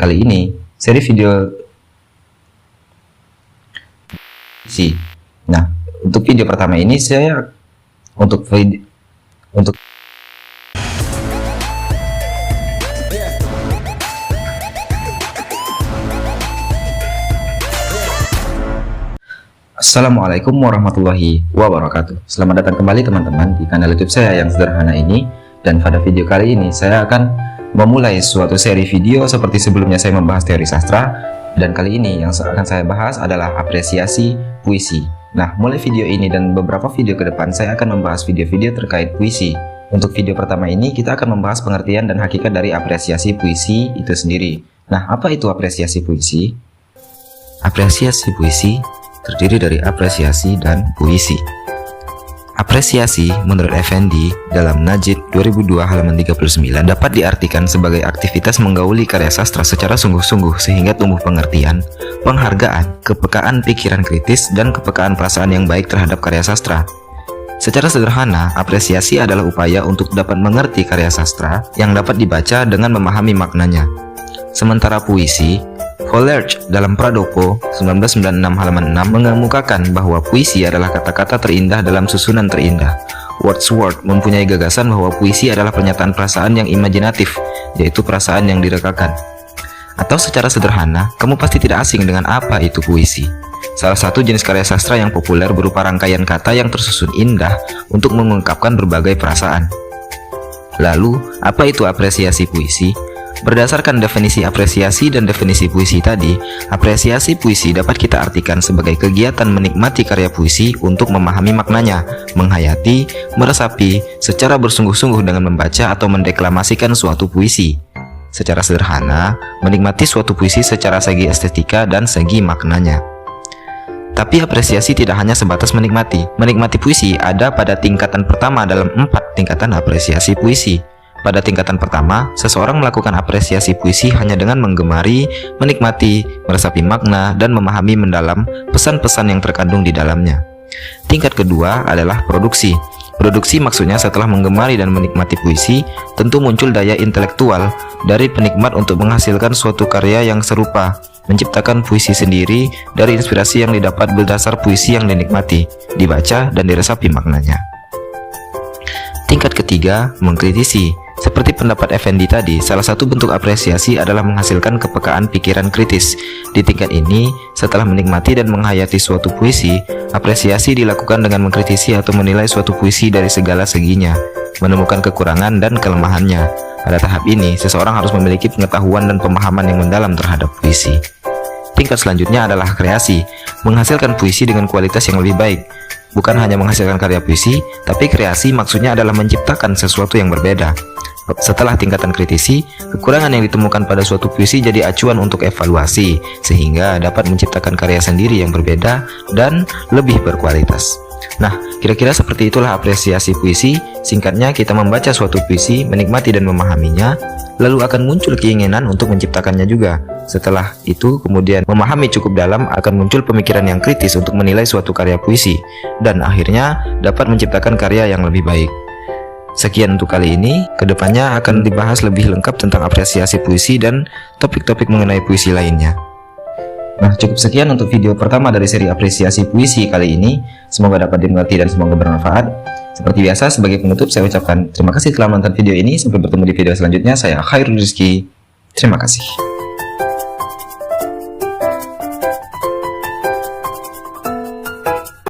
kali ini seri video puisi. Nah, untuk video pertama ini saya Assalamualaikum warahmatullahi wabarakatuh. Selamat datang kembali teman-teman di kanal YouTube saya yang sederhana ini. Dan pada video kali ini saya akan memulai suatu seri video seperti sebelumnya saya membahas teori sastra. Dan kali ini yang akan saya bahas adalah apresiasi puisi. Nah, mulai video ini dan beberapa video ke depan saya akan membahas video-video terkait puisi. Untuk video pertama ini kita akan membahas pengertian dan hakikat dari apresiasi puisi itu sendiri. Nah, apa itu apresiasi puisi? Apresiasi puisi terdiri dari apresiasi dan puisi. Apresiasi menurut Effendi dalam Najid 2002 halaman 39 dapat diartikan sebagai aktivitas menggauli karya sastra secara sungguh-sungguh sehingga tumbuh pengertian, penghargaan, kepekaan pikiran kritis, dan kepekaan perasaan yang baik terhadap karya sastra. Secara sederhana, apresiasi adalah upaya untuk dapat mengerti karya sastra yang dapat dibaca dengan memahami maknanya. Sementara puisi, Coleridge dalam Pradopo 1996 halaman 6 mengemukakan bahwa puisi adalah kata-kata terindah dalam susunan terindah. Wordsworth mempunyai gagasan bahwa puisi adalah pernyataan perasaan yang imajinatif, yaitu perasaan yang direkakan. Atau secara sederhana, kamu pasti tidak asing dengan apa itu puisi. Salah satu jenis karya sastra yang populer berupa rangkaian kata yang tersusun indah untuk mengungkapkan berbagai perasaan. Lalu, apa itu apresiasi puisi? Berdasarkan definisi apresiasi dan definisi puisi tadi, apresiasi puisi dapat kita artikan sebagai kegiatan menikmati karya puisi untuk memahami maknanya, menghayati, meresapi, secara bersungguh-sungguh dengan membaca atau mendeklamasikan suatu puisi. Secara sederhana, menikmati suatu puisi secara segi estetika dan segi maknanya. Tapi apresiasi tidak hanya sebatas menikmati. Menikmati puisi ada pada tingkatan pertama dalam 4 tingkatan apresiasi puisi. Pada tingkatan pertama, seseorang melakukan apresiasi puisi hanya dengan menggemari, menikmati, meresapi makna, dan memahami mendalam pesan-pesan yang terkandung di dalamnya. Tingkat kedua adalah produksi. Produksi maksudnya setelah menggemari dan menikmati puisi, tentu muncul daya intelektual dari penikmat untuk menghasilkan suatu karya yang serupa, menciptakan puisi sendiri dari inspirasi yang didapat berdasar puisi yang dinikmati, dibaca, dan diresapi maknanya. Tingkat ketiga, mengkritisi. Seperti pendapat Effendi tadi, salah satu bentuk apresiasi adalah menghasilkan kepekaan pikiran kritis. Di tingkat ini, setelah menikmati dan menghayati suatu puisi, apresiasi dilakukan dengan mengkritisi atau menilai suatu puisi dari segala seginya, menemukan kekurangan dan kelemahannya. Pada tahap ini, seseorang harus memiliki pengetahuan dan pemahaman yang mendalam terhadap puisi. Tingkat selanjutnya adalah kreasi, menghasilkan puisi dengan kualitas yang lebih baik. Bukan hanya menghasilkan karya puisi, tapi kreasi maksudnya adalah menciptakan sesuatu yang berbeda. Setelah tingkatan kritisi, kekurangan yang ditemukan pada suatu puisi jadi acuan untuk evaluasi, sehingga dapat menciptakan karya sendiri yang berbeda dan lebih berkualitas. Nah, kira-kira seperti itulah apresiasi puisi. Singkatnya, kita membaca suatu puisi, menikmati dan memahaminya, lalu akan muncul keinginan untuk menciptakannya juga. Setelah itu, kemudian memahami cukup dalam, akan muncul pemikiran yang kritis untuk menilai suatu karya puisi, dan akhirnya dapat menciptakan karya yang lebih baik. Sekian untuk kali ini, kedepannya akan dibahas lebih lengkap tentang apresiasi puisi dan topik-topik mengenai puisi lainnya. Nah, cukup sekian untuk video pertama dari seri apresiasi puisi kali ini. Semoga dapat dimengerti dan semoga bermanfaat. Seperti biasa, sebagai penutup saya ucapkan terima kasih telah menonton video ini. Sampai bertemu di video selanjutnya. Saya Khairul Rizky. Terima kasih.